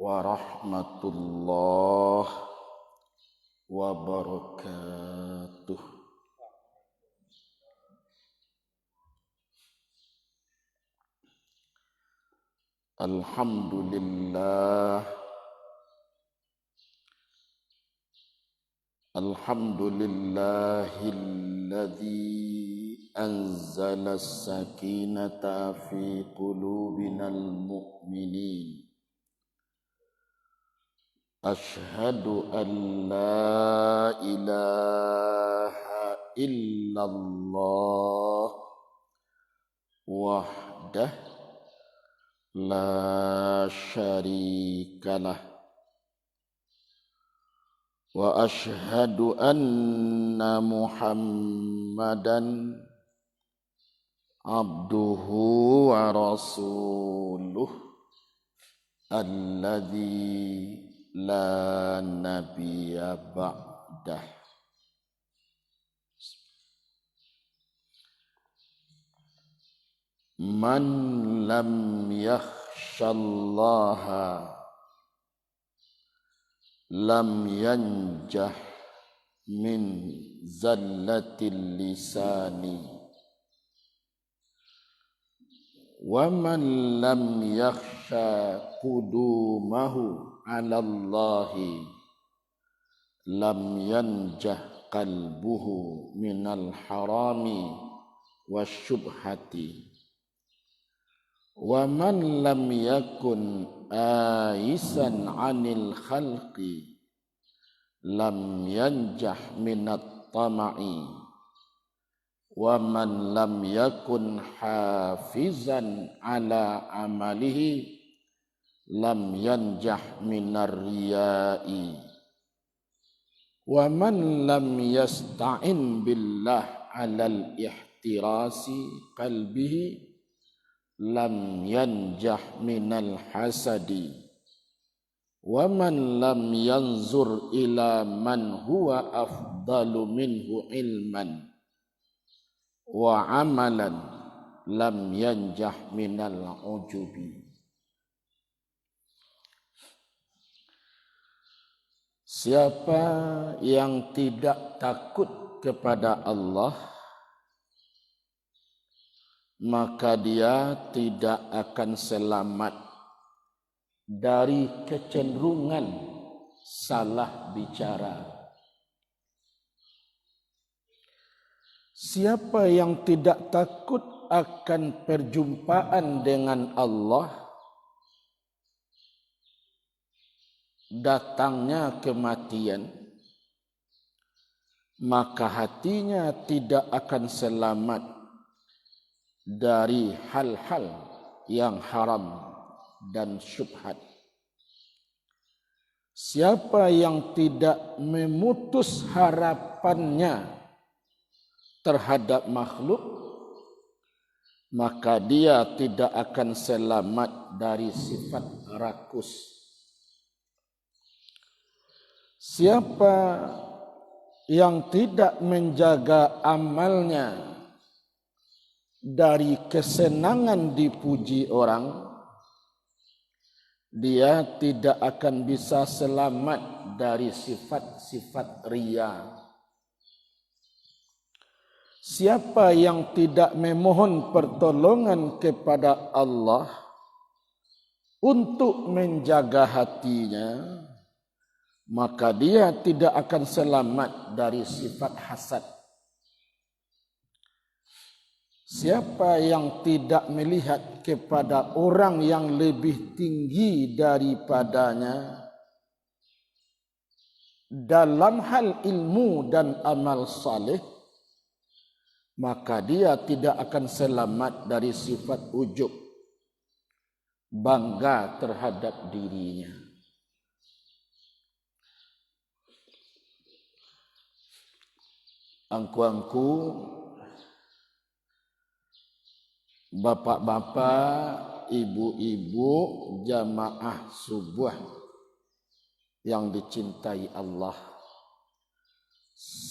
warahmatullahi wabarakatuh. Alhamdulillahilladzi anzala as-sakinata fi qulubinal mu'minin. Ashhadu an la ilaha illallah wahdah la syarikalah wa ashhadu anna Muhammadan abduhu wa rasuluh alladzi la nabiyya ba'dah. Man lam yakhshallaha lam yanjah min zallatil lisani wa man lam yakhsha qudumahu ala Allahi lam yanjah qalbuhu minal harami wasyubhati wa man lam yakun aisan anil khalqi lam yanjah minat tama'i wa man lam yakun hafizan ala amalihi lam yanjah minar riya'i wa man lam yasta'in billah alal ihtirasi qalbihi lam yanjah minal hasadi wa man lam yanzur ila man huwa afdalu minhu ilman wa amalan lam yanjah minal ujubi. Siapa yang tidak takut kepada Allah, maka dia tidak akan selamat dari kecenderungan salah bicara. Siapa yang tidak takut akan perjumpaan dengan Allah, datangnya kematian, maka hatinya tidak akan selamat dari hal-hal yang haram dan syubhat. Siapa yang tidak memutus harapannya terhadap makhluk, maka dia tidak akan selamat dari sifat rakus. Siapa yang tidak menjaga amalnya dari kesenangan dipuji orang, dia tidak akan bisa selamat dari sifat-sifat riya. Siapa yang tidak memohon pertolongan kepada Allah untuk menjaga hatinya, maka dia tidak akan selamat dari sifat hasad. Siapa yang tidak melihat kepada orang yang lebih tinggi daripadanya dalam hal ilmu dan amal saleh, maka dia tidak akan selamat dari sifat ujub, bangga terhadap dirinya. Angku-angku, bapak-bapak, ibu-ibu, jamaah subuh yang dicintai Allah,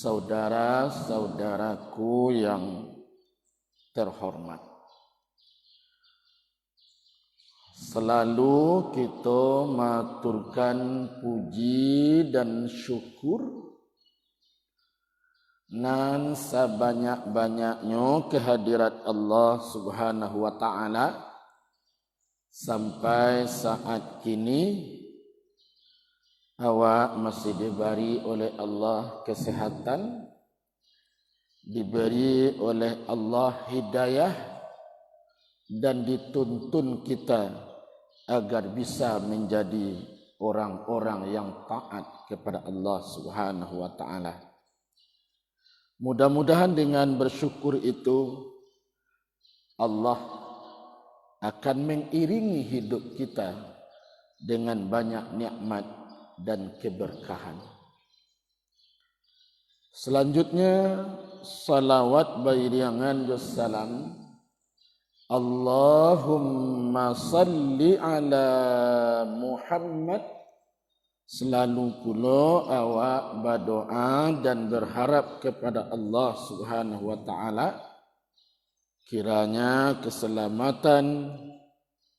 saudara-saudaraku yang terhormat. Selalu kita maturkan puji dan syukur nan sebanyak-banyaknya kehadirat Allah Subhanahu wa taala sampai saat kini awak masih diberi oleh Allah kesehatan, diberi oleh Allah hidayah, dan dituntun kita agar bisa menjadi orang-orang yang taat kepada Allah Subhanahu wa taala. Mudah-mudahan dengan bersyukur itu Allah akan mengiringi hidup kita dengan banyak nikmat dan keberkahan. Selanjutnya salawat beriringan salam Allahumma salli ala Muhammad. Selalu pula awak berdoa dan berharap kepada Allah Subhanahu wa taala kiranya keselamatan,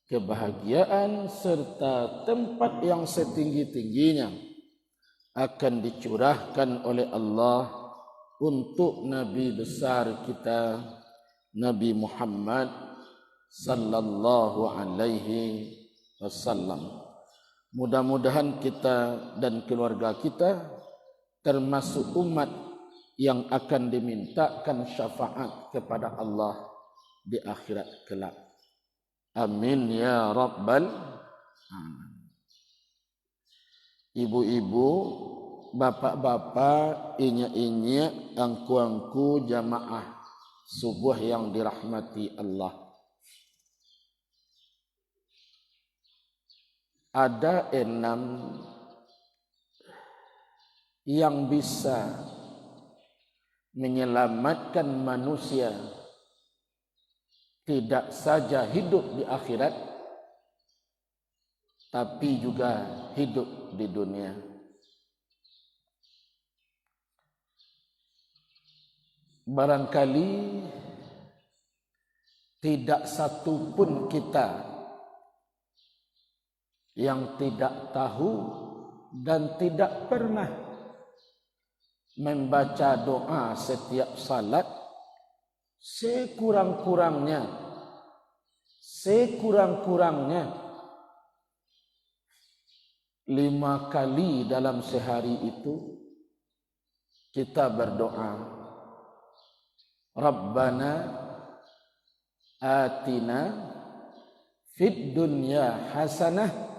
kebahagiaan serta tempat yang setinggi-tingginya akan dicurahkan oleh Allah untuk Nabi besar kita Nabi Muhammad sallallahu alaihi wasallam. Mudah-mudahan kita dan keluarga kita termasuk umat yang akan dimintakan syafaat kepada Allah di akhirat kelak. Amin ya rabbal alamin. Ibu-ibu, bapak-bapak, inya-inya, angku-angku jamaah subuh yang dirahmati Allah. Ada 6 yang bisa menyelamatkan manusia tidak saja hidup di akhirat tapi juga hidup di dunia. Barangkali tidak satu pun kita yang tidak tahu dan tidak pernah membaca doa setiap salat sekurang-kurangnya 5 kali dalam sehari itu kita berdoa, Rabbana atina fid dunya hasanah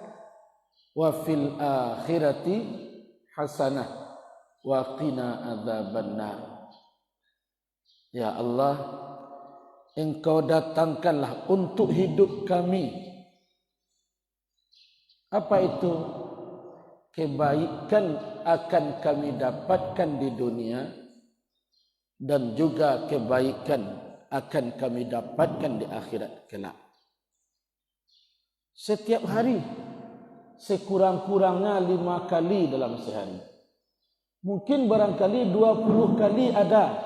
wa fil akhirati hasanah wa qina adzabannar. Ya Allah, Engkau datangkanlah untuk hidup kami apa itu? Kebaikan akan kami dapatkan di dunia dan juga kebaikan akan kami dapatkan di akhirat kelak. Setiap hari sekurang-kurangnya 5 kali dalam sehari. Mungkin barangkali 20 kali ada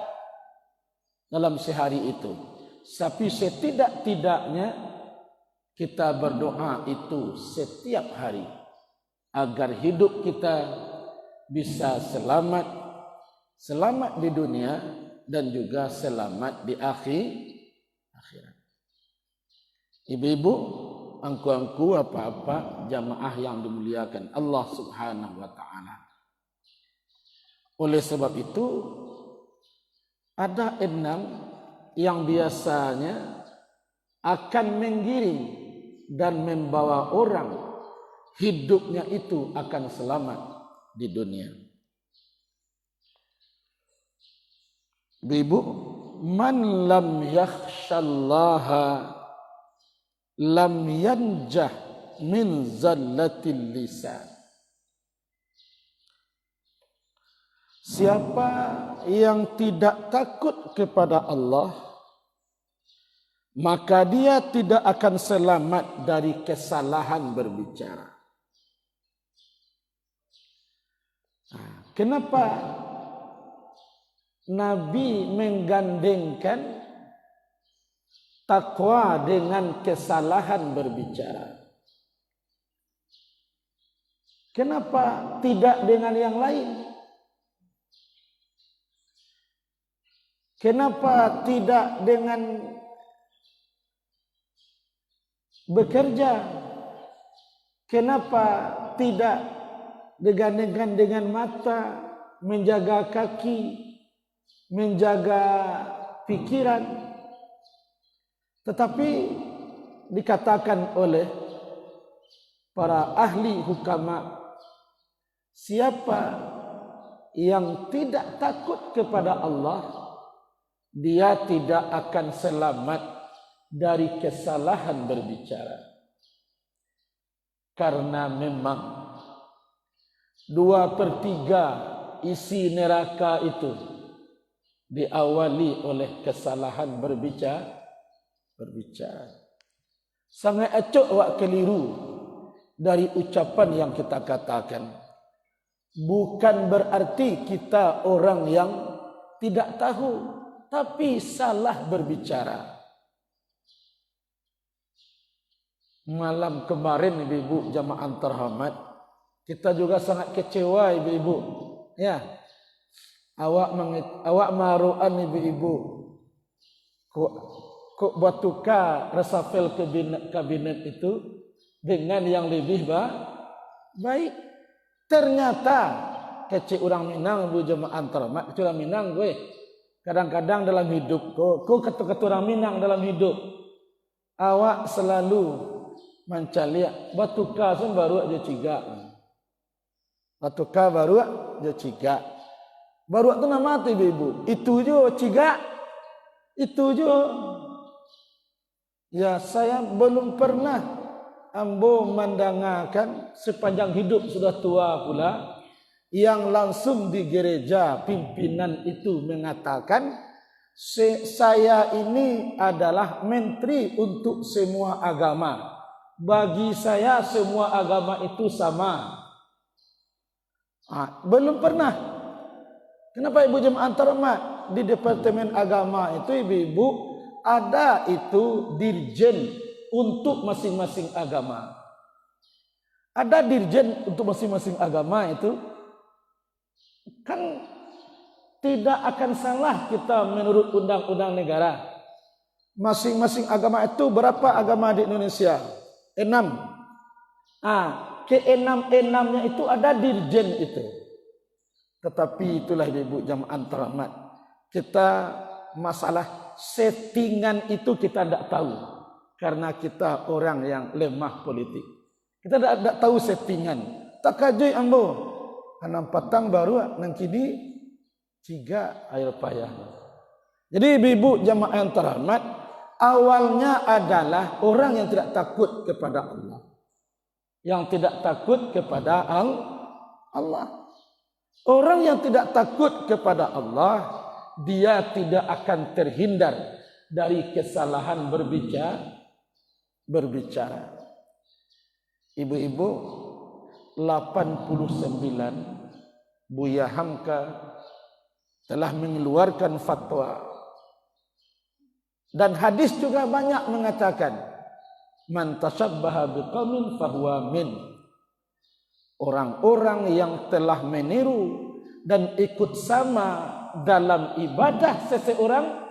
dalam sehari itu. Tapi setidak-tidaknya kita berdoa itu setiap hari agar hidup kita bisa selamat di dunia dan juga selamat di akhirat. Ibu-ibu, angku-angku, apa-apa jamaah yang dimuliakan Allah Subhanahu wa taala. Oleh sebab itu ada 6 yang biasanya akan menggiring dan membawa orang hidupnya itu akan selamat di dunia. Ibu, man lam yakhshallaha lam yanjah min zallatil lisan. Siapa yang tidak takut kepada Allah, maka dia tidak akan selamat dari kesalahan berbicara. Kenapa Nabi menggandengkan takwa dengan kesalahan berbicara? Kenapa tidak dengan yang lain? Kenapa tidak dengan bekerja? Kenapa tidak digandengkan dengan mata, menjaga kaki, menjaga pikiran? Tetapi dikatakan oleh para ahli hukama, siapa yang tidak takut kepada Allah, dia tidak akan selamat dari kesalahan berbicara. Karena memang 2/3 isi neraka itu diawali oleh kesalahan berbicara. Sangat acok wak keliru dari ucapan yang kita katakan. Bukan berarti kita orang yang tidak tahu, tapi salah berbicara. Malam kemarin ibu-ibu jamaah terhormat, kita juga sangat kecewa ibu-ibu. Ya, awak maruan ibu-ibu. Kok buat tukar resafel kabinet itu dengan yang lebih baik. Ternyata kecil orang Minang ibu jamaah terhormat, kecil orang Minang gue. Kadang-kadang dalam hidup, kau kata-kata orang Minang dalam hidup, awak selalu mencari batuka baru aja ciga. Batuka baru aja ciga. Baru itu nama tu ibu. Itu jo ciga. Itu jo. Ya, saya belum pernah ambo mendengarkan sepanjang hidup sudah tua pula yang langsung di gereja pimpinan itu mengatakan saya ini adalah menteri untuk semua agama. Bagi saya semua agama itu sama. Belum pernah. Kenapa ibu jemaah terhormat? Di Departemen Agama itu ibu-ibu ada itu dirjen untuk masing-masing agama. Ada dirjen untuk masing-masing agama itu. Kan tidak akan salah kita menurut undang-undang negara. Masing-masing agama itu berapa agama di Indonesia? 6. Ke-6-6-nya itu ada dirjen itu. Tetapi itulah ibu jamaah terhormat, kita masalah settingan itu kita tidak tahu. Karena kita orang yang lemah politik. Kita tidak tahu settingan. Tak kajui ambo. Karena patang baru nang kini 3 air payah. Jadi ibu jamaah yang terhormat, awalnya adalah orang yang tidak takut kepada Allah. Yang tidak takut kepada Allah. Orang yang tidak takut kepada Allah, dia tidak akan terhindar dari kesalahan berbicara. Ibu-ibu, 89 Buya Hamka telah mengeluarkan fatwa. Dan hadis juga banyak mengatakan, man tashabbaha biqaumin fahuwa min. Orang-orang yang telah meniru dan ikut sama dalam ibadah seseorang,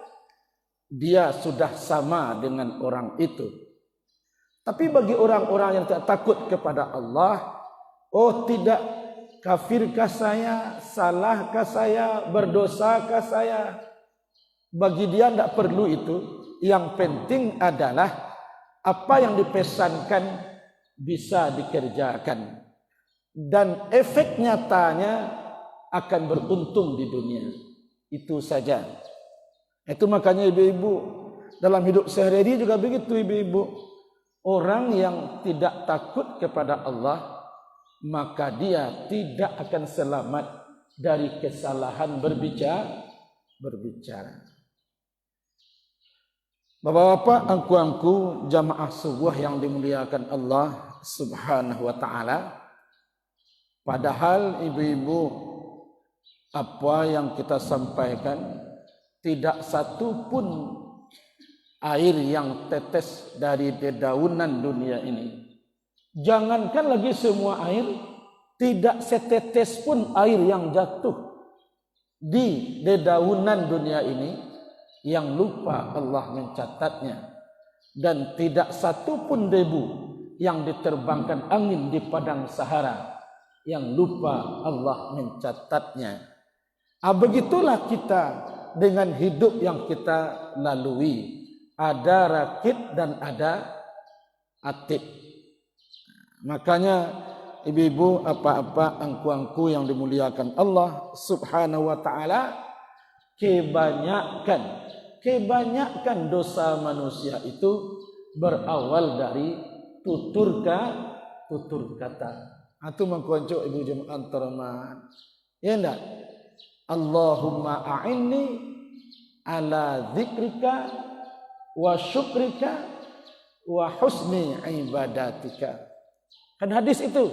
dia sudah sama dengan orang itu. Tapi bagi orang-orang yang tidak takut kepada Allah, oh tidak, kafirkah saya, salahkah saya, berdosakah saya? Bagi dia tidak perlu itu. Yang penting adalah apa yang dipesankan bisa dikerjakan. Dan efek nyatanya akan beruntung di dunia. Itu saja. Itu makanya ibu-ibu dalam hidup sehari-hari juga begitu ibu-ibu. Orang yang tidak takut kepada Allah, maka dia tidak akan selamat dari kesalahan berbicara. Bapak-bapak, angku-angku jamaah subuh yang dimuliakan Allah Subhanahu wa taala. Padahal ibu-ibu, apa yang kita sampaikan tidak satu pun air yang tetes dari dedaunan dunia ini. Jangankan lagi semua air, tidak setetes pun air yang jatuh di dedaunan dunia ini yang lupa Allah mencatatnya, dan tidak satu pun debu yang diterbangkan angin di padang Sahara yang lupa Allah mencatatnya. Begitulah kita dengan hidup yang kita lalui. Ada rakit dan ada atid. Makanya ibu-ibu, apa-apa, angku-angku yang dimuliakan Allah Subhanahu wa taala, kebanyakan dosa manusia itu berawal dari tutur kata. Itu mengkonco ibu jemaah terhormat. Ya enggak? Allahumma a'inni ala dzikrika wa syukrika wa husni ibadatika. Kan hadis itu,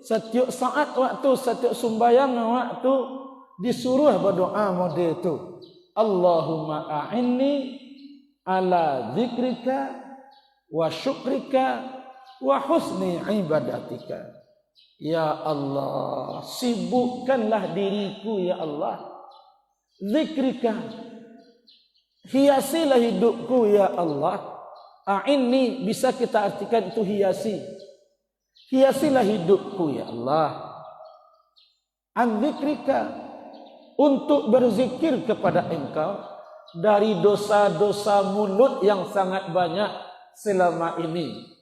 setiap saat waktu, setiap sembahyang waktu disuruh berdoa model itu. Allahumma a'inni ala dzikrika wa syukrika wa husni ibadatika. Ya Allah, sibukkanlah diriku ya Allah. Zikrika, hiasilah hidupku ya Allah. A'inni bisa kita artikan itu hiasi. Hiasilah hidupku ya Allah. An zikrika, untuk berzikir kepada Engkau dari dosa-dosa mulut yang sangat banyak selama ini.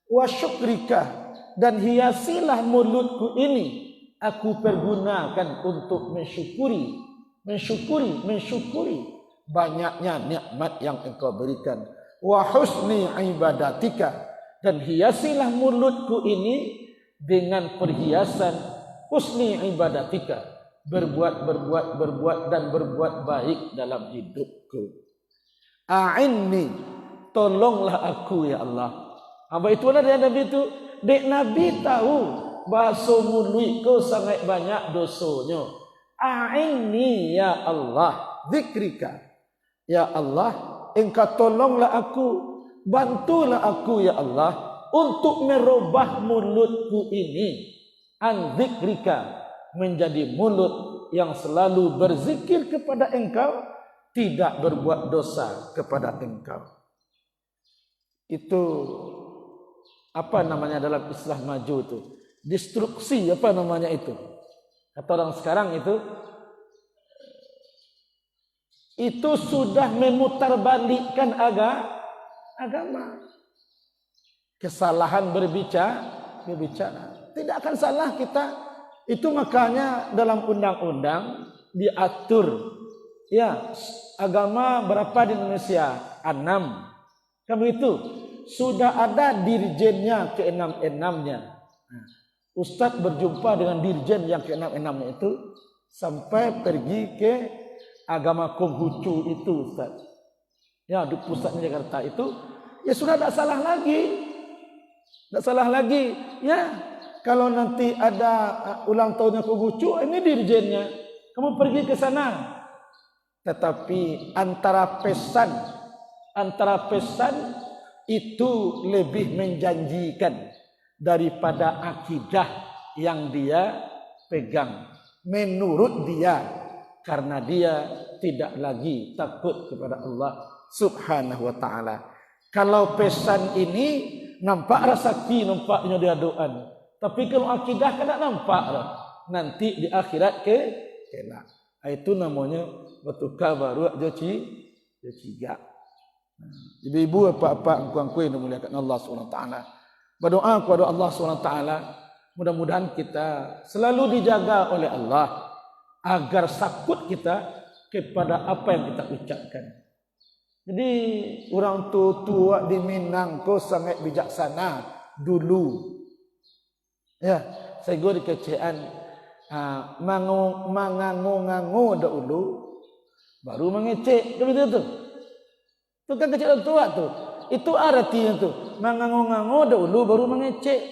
Wa syukrika, dan hiasilah mulutku ini aku pergunakan untuk mensyukuri banyaknya nikmat yang Engkau berikan. Wa husni ibadatika, dan hiasilah mulutku ini dengan perhiasan husni ibadatika, berbuat dan berbuat baik dalam hidupku. A'inni, tolonglah aku ya Allah. Apa itu ada Nabi itu? Dek Nabi tahu bahasa mulutku sangat banyak dosanya. A'inni ya Allah, zikrika. Ya Allah, Engkau tolonglah aku, bantulah aku ya Allah untuk merubah mulutku ini an zikrika, menjadi mulut yang selalu berzikir kepada Engkau, tidak berbuat dosa kepada Engkau. Itu apa namanya dalam istilah maju itu? Destruksi, apa namanya itu? Kata orang sekarang itu sudah memutarbalikkan agama. Kesalahan berbicara. Tidak akan salah kita. Itu makanya dalam undang-undang diatur, ya, agama berapa di Indonesia? 6. Kan begitu? Sudah ada dirjennya ke-6-6-nya. Ustadz berjumpa dengan dirjen yang ke-6-6-nya itu sampai pergi ke agama Konghucu itu, Ustadz. Ya, di pusatnya Jakarta itu, ya sudah tidak salah lagi. Tidak salah lagi. Ya, kalau nanti ada ulang tahunnya Konghucu, ini dirjennya. Kamu pergi ke sana. Tetapi antara pesan itu lebih menjanjikan daripada akidah yang dia pegang menurut dia, karena dia tidak lagi takut kepada Allah Subhanahu wa taala. Kalau pesan ini nampak rasaki, nampaknya dia doan, tapi kalau akidah kan tak nampak lah. Nanti di akhirat kelak. Itu namanya bertukar baru aja ciga. Ibu-ibu, apa-apa, angku-angku yang dimuliakan Allah SWT, berdoa kepada Allah SWT, mudah-mudahan kita selalu dijaga oleh Allah agar sakut kita kepada apa yang kita ucapkan. Jadi orang tua di Minang kau sangat bijaksana dulu. Ya, saya gue di kecaan mangango dahulu baru mengecek, begitu tuh. Itu kan kecil tua tuh. Itu artinya tuh. Mangango-ngango dahulu baru mengecek.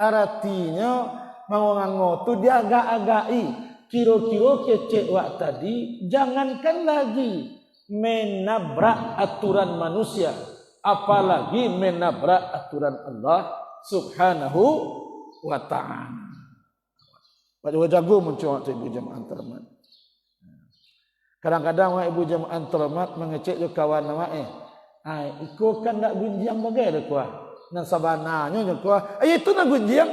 Artinya mangango tuh dia agak-agai. Kira-kira kecek wak tadi. Jangankan lagi menabrak aturan manusia. Apalagi menabrak aturan Allah Subhanahu wa ta'ala. Pak jago mencuat ibu jemaah terhormat. Kadang-kadang ibu jemaah terhormat mengecek jo kawan nama iko kan nak gunjiang bagai dah kuah. Nan sabananya jo kuah. Itu nak gunjiang.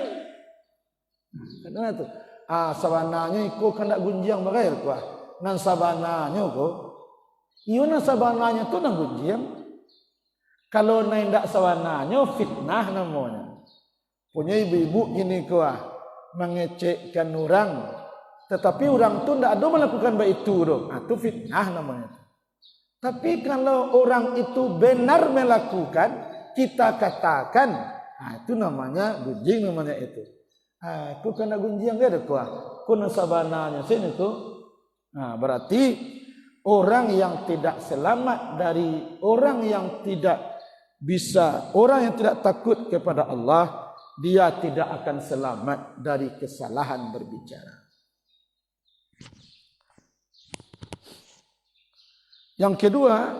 Kenapa tu? Sabananya iko kan nak gunjiang bagai dah kuah. Nan sabananya ko. Iyo nan sabananya tu nak gunjiang. Kalau nan ndak sabananya fitnah namanya. Punya ibu-ibu gini kuah mengecekkan orang, tetapi orang tu tidak ada melakukan baik itu dong. Itu fitnah namanya. Tapi kalau orang itu benar melakukan, kita katakan, itu namanya gunjing namanya itu. Aku kena gunjing dia ada kuah. Kuna sabananya sini tu. Berarti orang yang tidak selamat dari orang yang tidak bisa, orang yang tidak takut kepada Allah, dia tidak akan selamat dari kesalahan berbicara. Yang kedua,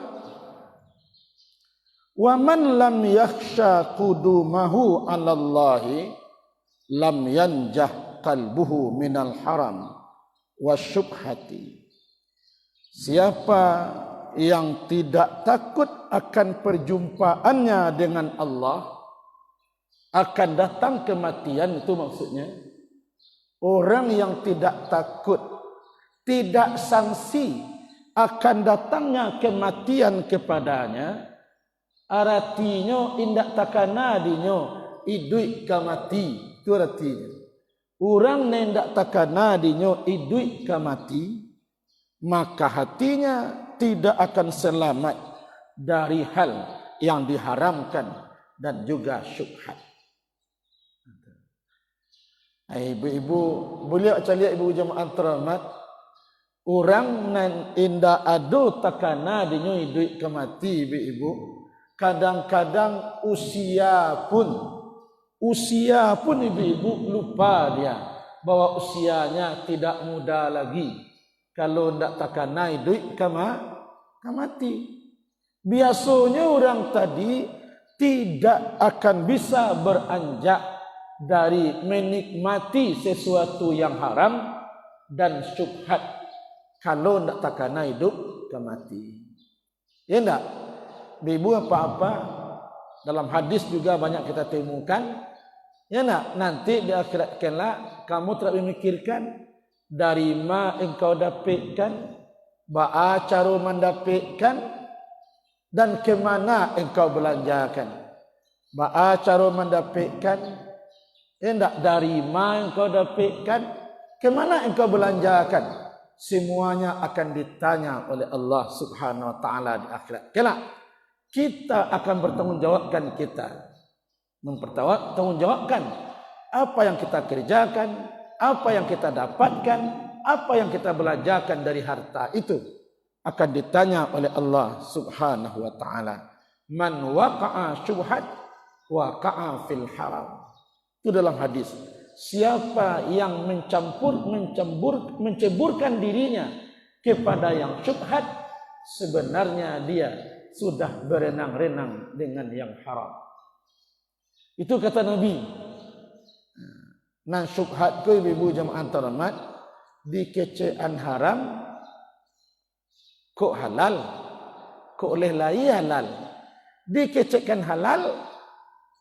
wa man lam yakhsha qudumahu 'ala Allah lam yanjah qalbuhu minal haram wasyubhati. Siapa yang tidak takut akan perjumpaannya dengan Allah, akan datang kematian, itu maksudnya. Orang yang tidak takut, tidak sangsi akan datangnya kematian kepadanya, artinya indak takana dinyo idui kamati. Itu artinya. Orang yang indak takana dinyo idui kamati, maka hatinya tidak akan selamat dari hal yang diharamkan dan juga syubhat. Ibu-ibu, boleh cari ibu jemaah terhormat, orang nan inda ado takana dinyo hidup kemati ibu-ibu, kadang-kadang usia pun ibu-ibu lupa dia bahwa usianya tidak muda lagi. Kalau ndak takana hidup kemati. Biasanya orang tadi tidak akan bisa beranjak dari menikmati sesuatu yang haram dan syubhat kalau tidak takana hidup kemati. Ya enggak? Ibu apa-apa dalam hadis juga banyak kita temukan. Ya enggak? Nanti di akhirat kelak kamu tidak memikirkan dari ma engkau dapatkan, ba'a cara mendapatkan, dan ke mana engkau belanjakan. Ba'a cara mendapatkan, hendak dari mana engkau dapatkan, ke mana engkau belanjakan. Semuanya akan ditanya oleh Allah Subhanahu wa taala di akhirat kelak. Kita akan bertanggungjawabkan mempertanggungjawabkan apa yang kita kerjakan, apa yang kita dapatkan, apa yang kita belanjakan dari harta itu akan ditanya oleh Allah Subhanahu wa taala. Man waqa'a syubhat waqa'a fil haram. Itu dalam hadis. Siapa yang menceburkan dirinya kepada yang syubhat, sebenarnya dia sudah berenang-renang dengan yang haram. Itu kata Nabi. Nan syubhat ku ibu jemaah terhormat, dikecean haram kok halal, kok oleh lai halal. Dikecekan halal,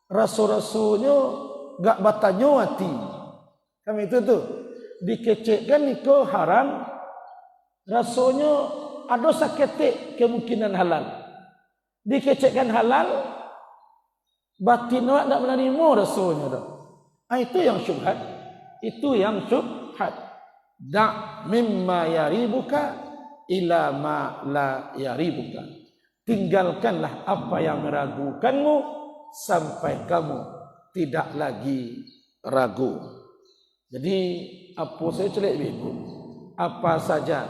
rasul-rasulnya gak batanyo hati. Kami itu tuh dikecekkan itu haram, rasulnya ada sakete kemungkinan halal. Dikecekkan halal, batinnya tak menerima rasulnya dah. Itu yang syubhat. Itu yang syubhat. Da' mimma yaribuka ila ma la yaribuka. Tinggalkanlah apa yang meragukanmu sampai kamu tidak lagi ragu. Jadi apa saya celik ibu? Apa saja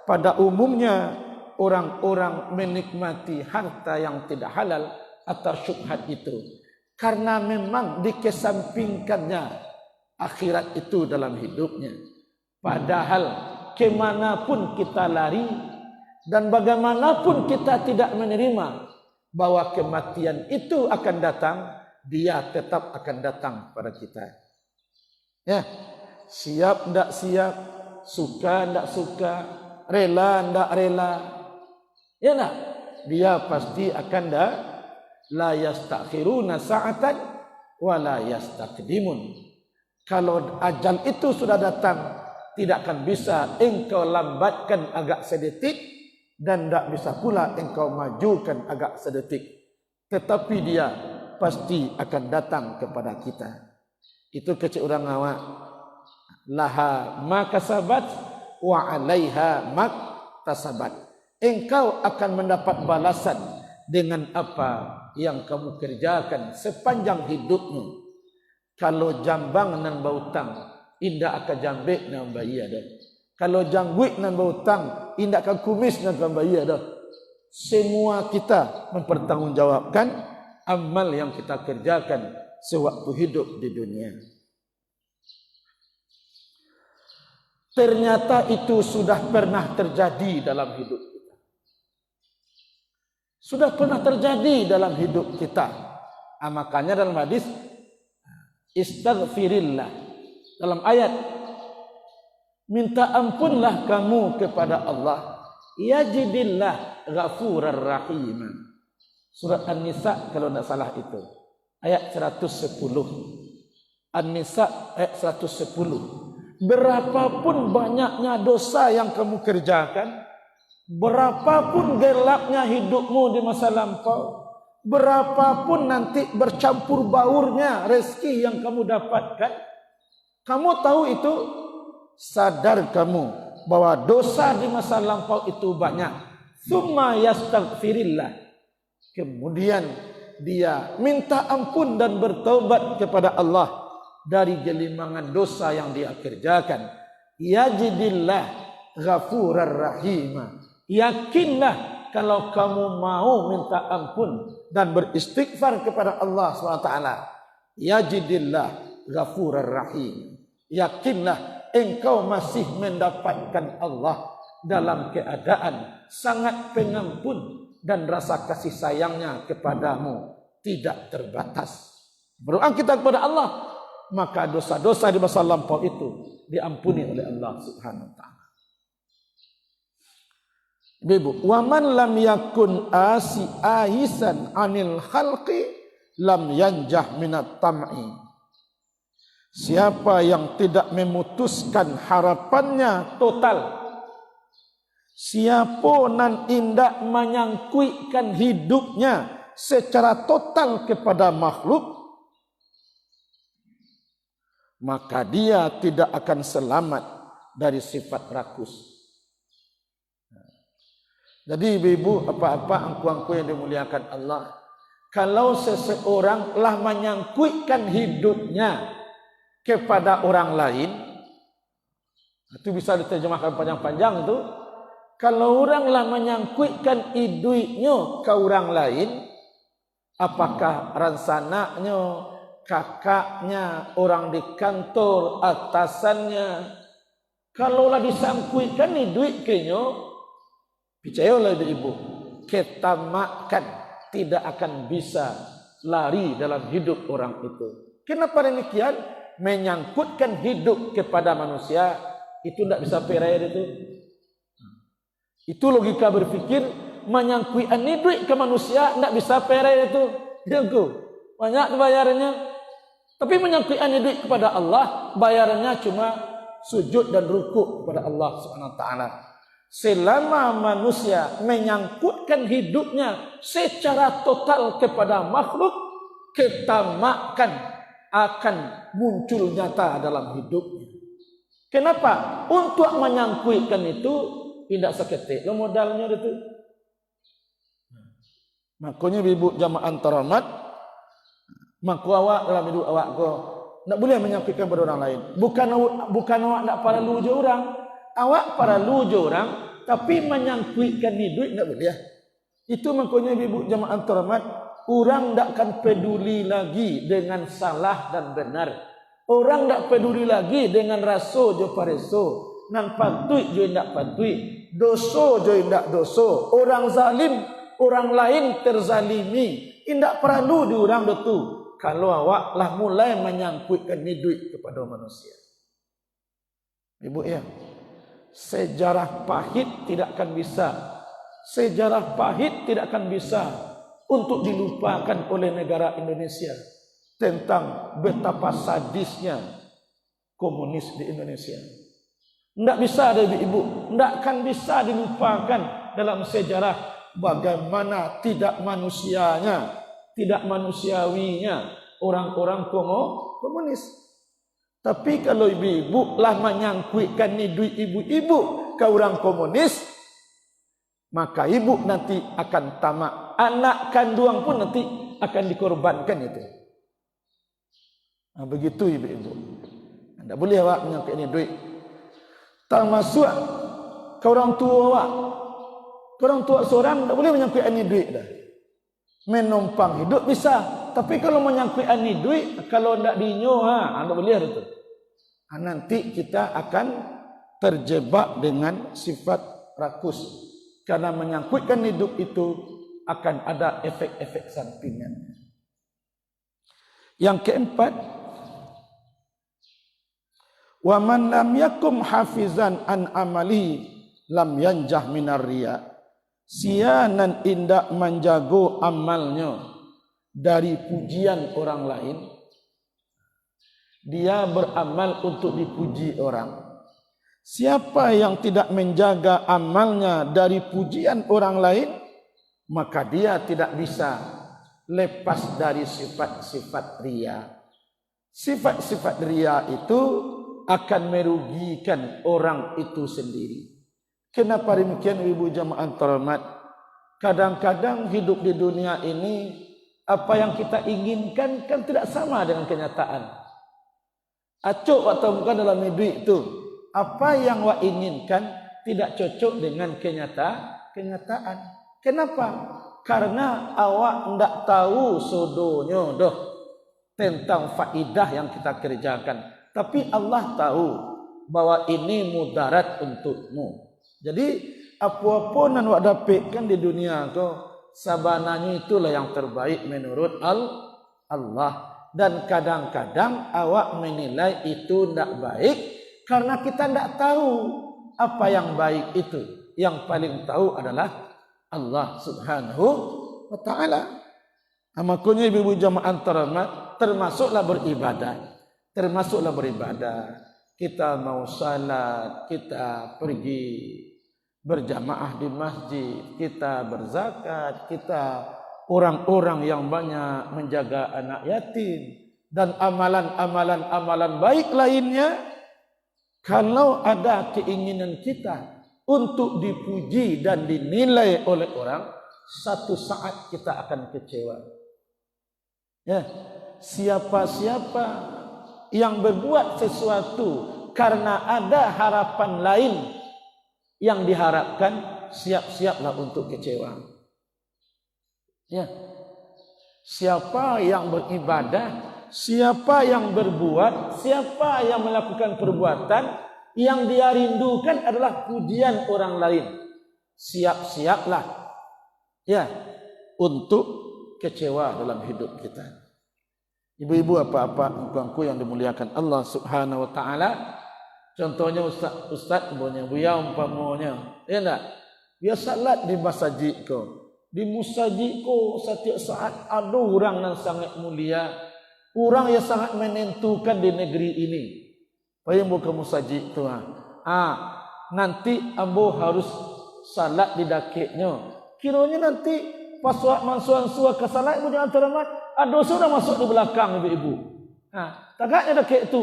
pada umumnya orang-orang menikmati harta yang tidak halal atau syubhat itu karena memang dikesampingkannya akhirat itu dalam hidupnya. Padahal kemanapun kita lari dan bagaimanapun kita tidak menerima bahwa kematian itu akan datang, dia tetap akan datang pada kita. Ya, siap ndak siap, suka ndak suka, rela ndak rela. Ya nak, dia pasti akan dah la yastakhiruna sa'atan wa la yastaqdimun. Kalau ajal itu sudah datang, tidak akan bisa engkau lambatkan agak sedetik dan tidak bisa pula engkau majukan agak sedetik. Tetapi dia pasti akan datang kepada kita. Itu kecil orang awak. Laha ma kasabat wa 'alaiha ma tasabat. Engkau akan mendapat balasan dengan apa yang kamu kerjakan sepanjang hidupmu. Kalau jambang nan bautang, indak akan jambek nan bayar dah. Kalau jangguik nan bautang, indak akan kumis nan bayar dah. Semua kita mempertanggungjawabkan amal yang kita kerjakan sewaktu hidup di dunia. Ternyata itu sudah pernah terjadi dalam hidup kita. Sudah pernah terjadi dalam hidup kita. Makanya dalam hadis istaghfirillah, dalam ayat minta ampunlah kamu kepada Allah, yajidillah ghafurar rahim. Surat An-Nisa kalau tidak salah itu ayat 110. An-Nisa ayat 110. Berapapun banyaknya dosa yang kamu kerjakan, berapapun gelapnya hidupmu di masa lampau, berapapun nanti bercampur baurnya rezeki yang kamu dapatkan, kamu tahu itu, sadar kamu bahwa dosa di masa lampau itu banyak. Tsumma yastaghfirillah, kemudian dia minta ampun dan bertaubat kepada Allah dari gelimangan dosa yang dia kerjakan. Yajidillah ghafurar rahim. Yakinlah kalau kamu mau minta ampun dan beristighfar kepada Allah SWT, yajidillah ghafurar rahim. Yakinlah engkau masih mendapatkan Allah dalam keadaan sangat pengampun dan rasa kasih sayangnya kepadamu tidak terbatas. Berdoa kita kepada Allah, maka dosa-dosa di masa lampau itu diampuni oleh Allah Subhanahu wa taala. Bibu, wa man lam yakun aisan anil khalqi lam yanjah minat tam'i. Siapa yang tidak memutuskan harapannya total, siapa nan indak menyangkuikan hidupnya secara total kepada makhluk, maka dia tidak akan selamat dari sifat rakus. Jadi ibu-ibu, apa-apa angku-angku yang dimuliakan Allah, kalau seseorang telah menyangkuikan hidupnya kepada orang lain, itu bisa diterjemahkan panjang-panjang itu. Kalau orang telah menyangkuikan hidupnya ke orang lain, apakah ransananya, kakaknya, orang di kantor, atasannya, kalaulah disangkuikan ni duit kenyo, percayalah ibu, kita makan tidak akan bisa lari dalam hidup orang itu. Kenapa demikian? Menyangkutkan hidup kepada manusia itu tidak bisa perai itu. Itu logika berpikir, menyangkuikan ni duit ke manusia tidak bisa perai itu. Jago, banyak bayarannya. Tapi menyangkuikan ni duit kepada Allah, bayarannya cuma sujud dan rukuk kepada Allah Subhanahu wa taala. Selama manusia menyangkutkan hidupnya secara total kepada makhluk, ketamakan akan muncul nyata dalam hidupnya. Kenapa? Untuk menyangkutkan itu tidak seketik lo modalnya itu. Makanya ibu jamaah terhormat, maku awak dalam hidup awak ko tidak boleh menyangkutkan pada orang lain. Bukan awak tidak perlu je orang. Awak para lujo orang, tapi menyangkuikan hidup tidak boleh. Itu makanya ibu jamaah terhormat, orang tidak akan peduli lagi dengan salah dan benar. Orang tidak peduli lagi dengan raso jo pareso, nan patui jo tidak patui, doso jo tidak doso. Orang zalim, orang lain terzalimi, tidak perlu diurang itu. Kalau awak lah mulai menyangkuikan hidup kepada manusia. Ibu ya, sejarah pahit tidak akan bisa. Sejarah pahit tidak akan bisa untuk dilupakan oleh negara Indonesia tentang betapa sadisnya komunis di Indonesia. Tidak bisa ada ibu-ibu, tidak akan bisa dilupakan dalam sejarah bagaimana tidak manusianya, tidak manusiawinya orang-orang komunis. Tapi kalau ibu-ibu lah menyangkuikan ni duit ibu-ibu ke orang komunis, maka ibu nanti akan tamak. Anak kandung pun nanti akan dikorbankan itu. Nah, begitu ibu-ibu. Tidak boleh awak menyangkut ni duit. Termasuk ke orang tua awak. Ke orang tua seorang tidak boleh menyangkut ni duit dah. Menumpang hidup bisa. Tapi kalau menyangkut ni duit, kalau tidak dinyo, tidak boleh itu. Nanti kita akan terjebak dengan sifat rakus. Karena menyangkutkan hidup itu akan ada efek-efek sampingan. Yang keempat, wa man lam yakum hafizan an amali lam yanjah minar riya. Sianan indak menjago amalnya dari pujian orang lain. Dia beramal untuk dipuji orang. Siapa yang tidak menjaga amalnya dari pujian orang lain, maka dia tidak bisa lepas dari sifat-sifat riya. Sifat-sifat riya itu akan merugikan orang itu sendiri. Kenapa demikian ibu jamaah terhormat? Kadang-kadang hidup di dunia ini, apa yang kita inginkan kan tidak sama dengan kenyataan. Acuk atau bukan dalam hidup itu, apa yang awak inginkan tidak cocok dengan kenyataan. Kenapa? Karena awak tidak tahu sodonya doh tentang faidah yang kita kerjakan. Tapi Allah tahu bahwa ini mudarat untukmu. Jadi apa-apa yang awak dapatkan di dunia itu, sabananya itulah yang terbaik menurut Allah. Dan kadang-kadang awak menilai itu tidak baik karena kita tidak tahu apa yang baik itu. Yang paling tahu adalah Allah Subhanahu wa ta'ala. Makanya ibu-ibu jamaah terhormat, termasuklah beribadah. Termasuklah beribadah. Kita mau salat, kita pergi berjamaah di masjid, kita berzakat, kita orang-orang yang banyak menjaga anak yatim dan amalan baik lainnya. Kalau ada keinginan kita untuk dipuji dan dinilai oleh orang, satu saat kita akan kecewa. Ya, siapa-siapa yang berbuat sesuatu karena ada harapan lain yang diharapkan, siap-siaplah untuk kecewa. Ya. Siapa yang beribadah, siapa yang berbuat, siapa yang melakukan perbuatan yang dia rindukan adalah pujian orang lain, siap-siaplah ya untuk kecewa dalam hidup kita. Ibu-ibu apa-apa engkau yang dimuliakan Allah Subhanahu wa taala, contohnya ustaz punya buya umpamanya, ya enggak? Dia salat di masjid kau. Di musajid ko setiap saat ada orang yang sangat mulia, orang yang sangat menentukan di negeri ini. Payung buka musajid tu nanti ambo harus salat di dakiknya. Kiranya nanti pas mansuan-suan ke salat ibu jangan terhormat, ada sudah masuk di belakang ibu-ibu. Tagaknya dakik tu.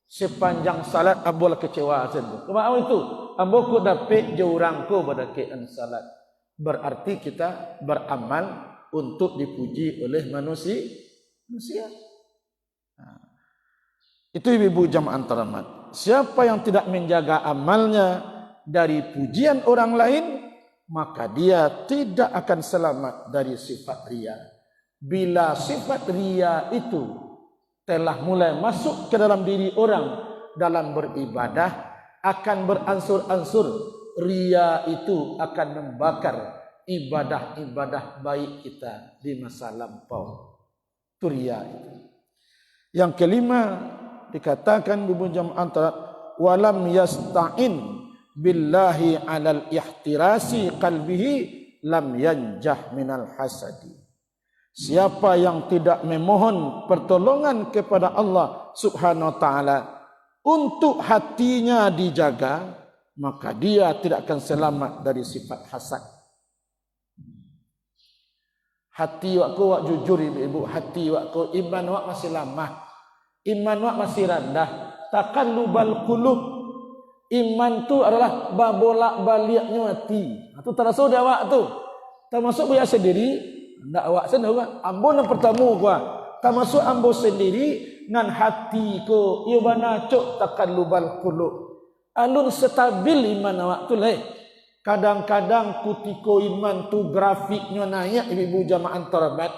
Sepanjang salat ambo lah kecewa saja. Kemau itu ambo ko dapat jurang ko pada kean salat. Berarti kita beramal untuk dipuji oleh manusia. Itu ibu-ibu jamaah terhormat. Siapa yang tidak menjaga amalnya dari pujian orang lain, maka dia tidak akan selamat dari sifat riya. Bila sifat riya itu telah mulai masuk ke dalam diri orang dalam beribadah, akan beransur-ansur riya itu akan membakar ibadah-ibadah baik kita di masa lampau. Itu riya itu. Yang kelima dikatakan ibu jamaah, walam yasta'in billahi alal ihtirasi qalbihi lam yanjah minal hasadi. Siapa yang tidak memohon pertolongan kepada Allah Subhanahu wa taala untuk hatinya dijaga, maka dia tidak akan selamat dari sifat hasad. Hati wakku wak jujur ibu, hati wakku iman wak masih lamah, iman wak masih rendah. Takallubal qulub, iman tu adalah bolak-baliknya hati. Itu terasa dah wak tu. Termasuk buaya sendiri, ndak awak sendiri. Ambo yang pertama gua, termasuk ambo sendiri ngan hati ko ieu bana cuk takallubal qulub. Alun stabil iman awak tu leh. Kadang-kadang kutiko iman tu grafiknya naik ibu jamaah terhormat.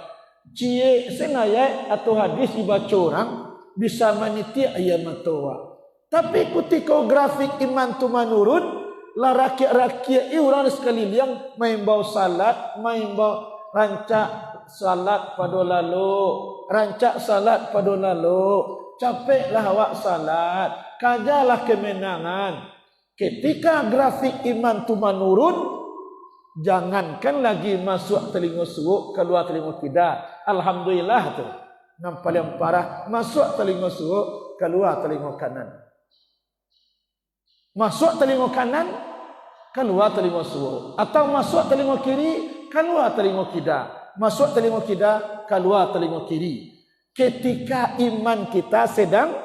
Cie senayat atau hadis dibaca orang bisa manitia ayam matawa. Tapi kutiko grafik iman tu menurun, lah rakyat-rakyat orang sekalian main bau salat, main bau rancak salat pada lalu, rancak salat pada lalu, capeklah awak salat, kajalah kemenangan. Ketika grafik iman tu menurun, jangankan lagi masuk telinga suuk, keluar telinga kidal. Alhamdulillah tu. Yang paling parah, masuk telinga suuk, keluar telinga kanan. Masuk telinga kanan, keluar telinga suuk. Atau masuk telinga kiri, keluar telinga kidal. Masuk telinga kidal, keluar telinga kiri. Ketika iman kita sedang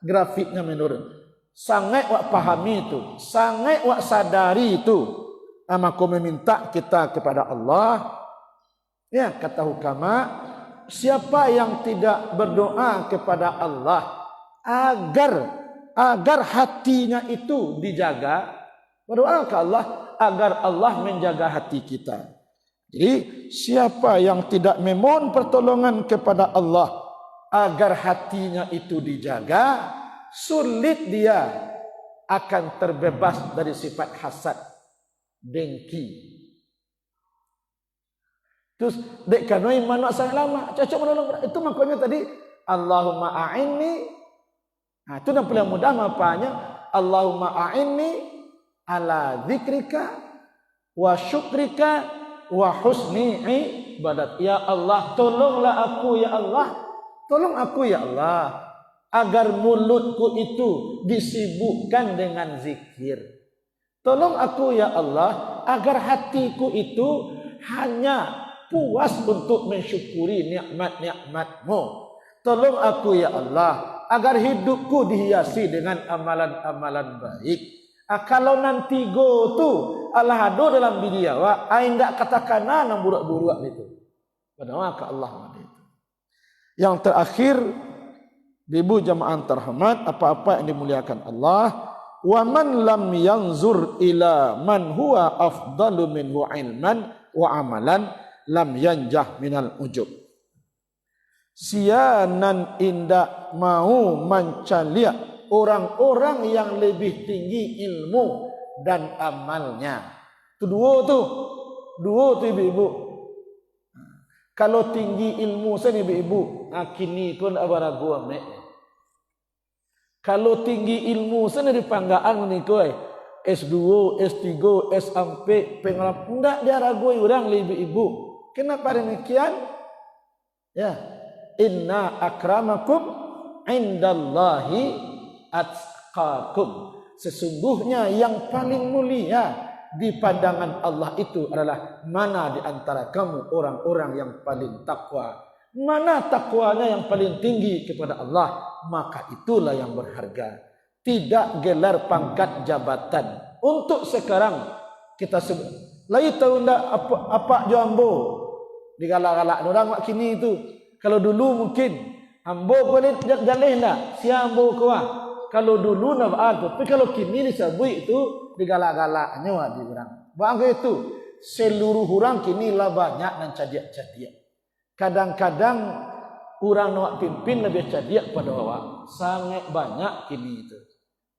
grafiknya menurun. Sangat wak pahami itu, sangat wak sadari itu. Maka meminta kita kepada Allah. Ya, kata hukama, siapa yang tidak berdoa kepada Allah agar hatinya itu dijaga, berdoa ke Allah agar Allah menjaga hati kita. Jadi siapa yang tidak memohon pertolongan kepada Allah agar hatinya itu dijaga, sulit dia akan terbebas dari sifat hasad, dengki. Terus dek kanoi iman sangat lama, cocok menolong. Itu makanya tadi Allahumma a'inni. Nah, itu yang paling mudah mapanya. Allahumma a'inni ala dzikrika wa syukrika wa husni ibadat. Ya Allah, tolonglah aku ya Allah. Tolong aku ya Allah. Agar mulutku itu disibukkan dengan zikir. Tolong aku ya Allah, agar hatiku itu hanya puas untuk mensyukuri nikmat-nikmat-Mu. Tolong aku ya Allah, agar hidupku dihiasi dengan amalan-amalan baik. Kalau nanti go tu Allah ado dalam diri awak, ai ndak katakan nang buruk-buruk itu. Berdoa ke Allah itu. Yang terakhir, ibu jamaah terhormat, apa-apa yang dimuliakan Allah, wa man lam yanzur ila man huwa afdalu minhu ilman wa amalan lam yanjah minal ujub. Sianan indak mau mencari orang-orang yang lebih tinggi ilmu dan amalnya. Itu dua tu ibu-ibu. Kalau tinggi ilmu saya ibu-ibu, kini kun abaragu amek. Kalau tinggi ilmu sana dipanggaan menikoi S2, S3, SMP, pengalaman enggak dia ragui orang lebih ibu. Kenapa demikian? Ya, inna akramakum indallahi atqakum. Sesungguhnya yang paling mulia di pandangan Allah itu adalah mana di antara kamu orang-orang yang paling takwa. Mana takwanya yang paling tinggi kepada Allah, maka itulah yang berharga. Tidak gelar pangkat jabatan. Untuk sekarang kita sebut, lai tahu ndak apa jambo digalak-galak orang mak kini itu. Kalau dulu mungkin ambo boleh jaleh ndak, si ambo kuah. Kalau dulu nak ada, tapi kalau kini disebut itu digalak-galaknya wa di orang. Bangga itu seluruh orang kini lah banyak nan cadiak-cadiak. Kadang-kadang orang nak pimpin lebih cerdik pada awak. Sangat banyak kini itu.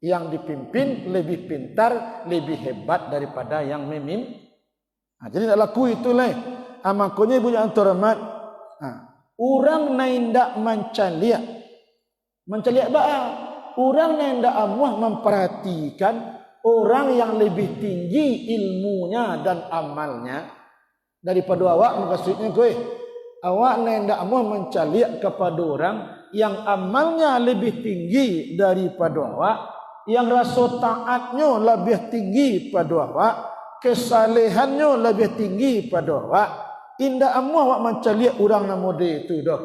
Yang dipimpin lebih pintar, lebih hebat daripada yang memimpin. Jadi nak laku itulah. Makanya ibu yang terhormat, orang naik ndak mencaliak. Mencaliak bah. orang yang tidak amuah memperhatikan orang yang lebih tinggi ilmunya dan amalnya daripada awak. Maksudnya awak yang tidak amuah mencaliak kepada orang yang amalnya lebih tinggi daripada awak, yang rasa taatnya lebih tinggi pada awak, kesalehannya lebih tinggi pada awak. Indah amuah awak mencaliak orang yang model itu dah.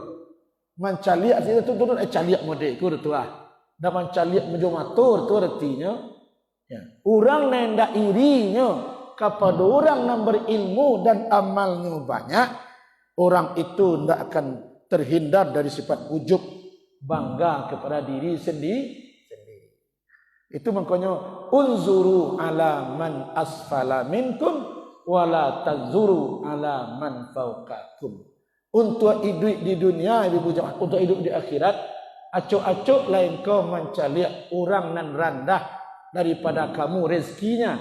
Mencaliak itu turun caliak model itu tu ah. Dah mencaliak menjomatur tu artinya ya. Orang yang ndak irinya kepada orang yang berilmu dan amalnya banyak, orang itu ndak akan terhindar dari sifat ujub, bangga kepada diri sendiri. Itu makanya unzuru ala man asfala minkum wala tazuru ala man fawqakum. Untuk hidup di dunia, ibu jemaah, untuk hidup di akhirat, acuk-acuk lain kau mencaliak orang nan rendah daripada kamu rezekinya.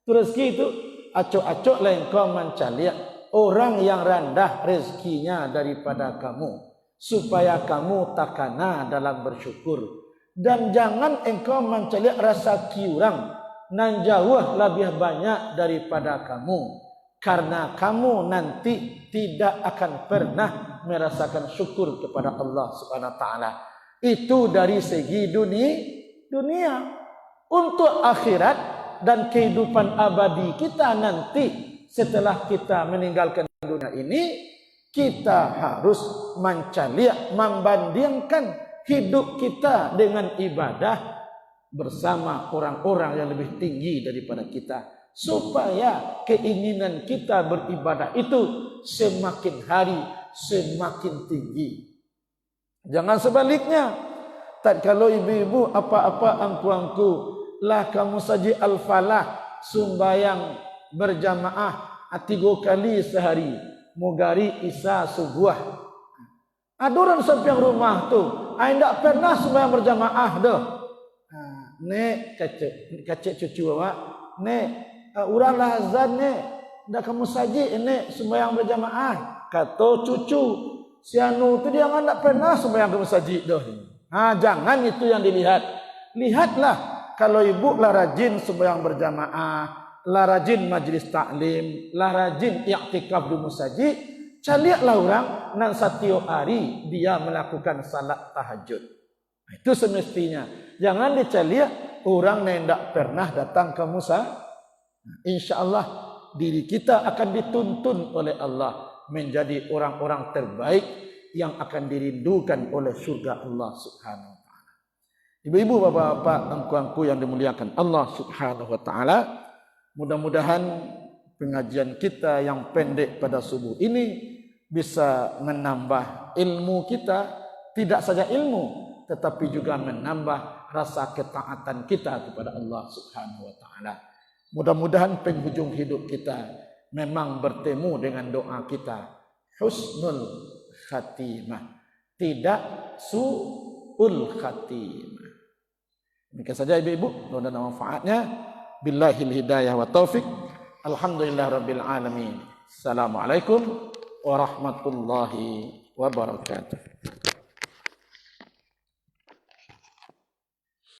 Itu rezeki itu acuk-acuk lain kau mencaliak orang yang rendah rezekinya daripada kamu, supaya kamu takana dalam bersyukur. Dan jangan engkau mencaliak rasa kiurang nan jauh lebih banyak daripada kamu, karena kamu nanti tidak akan pernah merasakan syukur kepada Allah Subhanahu wa taala. Itu dari segi dunia. Untuk akhirat dan kehidupan abadi kita nanti setelah kita meninggalkan dunia ini, kita harus mencaliak, membandingkan hidup kita dengan ibadah bersama orang-orang yang lebih tinggi daripada kita, supaya keinginan kita beribadah itu semakin hari semakin tinggi. Jangan sebaliknya. Tak kalau ibu-ibu apa-apa angku-angku lah kamu saji al-falah sembahyang berjamaah 3 kali sehari, mugari isya subuh. Ada orang sampai rumah tu, ai ndak pernah sembahyang berjamaah dah. Nek kacik cucu awak, nek urang lah azan nek, ndak kamu saji nek sembahyang berjamaah. Kata cucu, si anu tu dia ndak pernah sembahyang ke masjid dah. Jangan itu yang dilihat. Lihatlah kalau ibu lah rajin sembahyang berjamaah, lah rajin majlis taklim, lah rajin i'tikaf di masjid, caliaklah orang nan setiap hari dia melakukan salat tahajud. Itu semestinya. Jangan dicaliak orang yang tidak pernah datang ke Musa. InsyaAllah diri kita akan dituntun oleh Allah menjadi orang-orang terbaik yang akan dirindukan oleh surga Allah Subhanahu wa taala. Ibu-ibu, bapak-bapak, angku-angku yang dimuliakan Allah Subhanahu wa taala, mudah-mudahan pengajian kita yang pendek pada subuh ini bisa menambah ilmu kita, tidak saja ilmu tetapi juga menambah rasa ketaatan kita kepada Allah Subhanahu wa taala. Mudah-mudahan penghujung hidup kita memang bertemu dengan doa kita husnul khatimah, tidak su'ul khatimah. Demikian saja ibu-ibu, mudah-mudahan manfaatnya. Billahil hidayah wa taufik. Alhamdulillahirabbil alamin. Assalamualaikum warahmatullahi wabarakatuh.